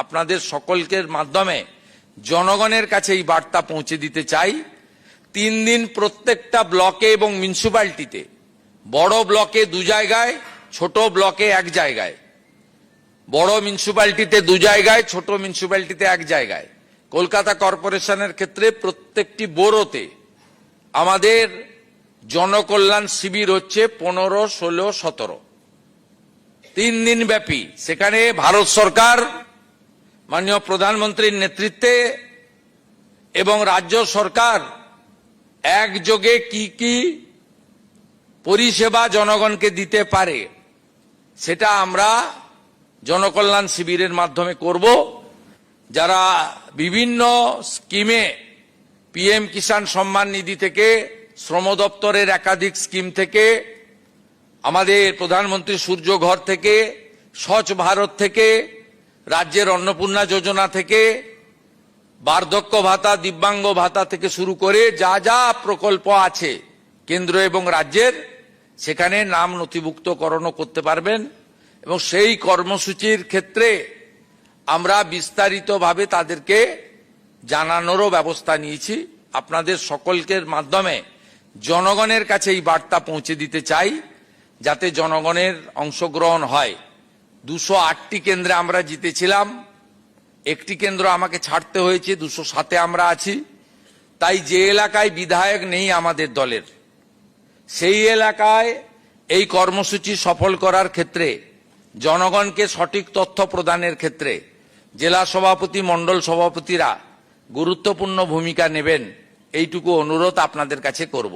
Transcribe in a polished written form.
আপনাদের সকলকে মাধ্যমে জনগণের কাছে এই বার্তা পৌঁছে দিতে চাই। 3 দিন প্রত্যেকটা ব্লকে এবং মিউনিসিপ্যালিটিতে, বড় ব্লকে 2 জায়গায়, ছোট ব্লকে 1 জায়গায়, বড় মিউনিসিপ্যালিটিতে 2 জায়গায়, ছোট মিউনিসিপ্যালিটিতে 1 জায়গায়, কলকাতা কর্পোরেশনের ক্ষেত্রে প্রত্যেকটি বোরোতে আমাদের জনকল্যাণ শিবির হচ্ছে 15, 16, 17, 3 দিন ব্যাপী। সেখানে ভারত সরকার মাননীয় প্রধানমন্ত্রীর নেতৃত্বে এবং রাজ্য সরকার একযোগে কি কি পরিষেবা জনগণকে দিতে পারে সেটা আমরা জনকল্যাণ শিবিরের মাধ্যমে করব। যারা বিভিন্ন স্কিমে, পিএম কিষাণ সম্মান নিধি থেকে, শ্রম দপ্তরের একাধিক স্কিম থেকে, আমাদের প্রধানমন্ত্রী সূর্য ঘর থেকে, স্বচ্ছ ভারত থেকে, রাজ্যের অন্নপূর্ণা যোজনা থেকে, বার্ধক্য ভাতা, দিব্যাঙ্গ ভাতা থেকে শুরু করে যা যা প্রকল্প আছে কেন্দ্র এবং রাজ্যের, সেখানে নাম নথিভুক্তকরণও করতে পারবেন। এবং সেই কর্মসূচির ক্ষেত্রে আমরা বিস্তারিতভাবে তাদেরকে জানানোরও ব্যবস্থা নিয়েছি। আপনাদের সকলকে মাধ্যমে জনগণের কাছে এই বার্তা পৌঁছে দিতে চাই, যাতে জনগণের অংশগ্রহণ হয়। 208টি কেন্দ্রে আমরা জিতেছিলাম, 1টি কেন্দ্র আমাকে ছাড়তে হয়েছে, 207-এ আমরা আছি। তাই যে এলাকায় বিধায়ক নেই আমাদের দলের, সেই এলাকায় এই কর্মসূচি সফল করার ক্ষেত্রে, জনগণকে সঠিক তথ্য প্রদানের ক্ষেত্রে জেলা সভাপতি, মণ্ডল সভাপতিরা গুরুত্বপূর্ণ ভূমিকা নেবেন, এইটুকু অনুরোধ আপনাদের কাছে করব।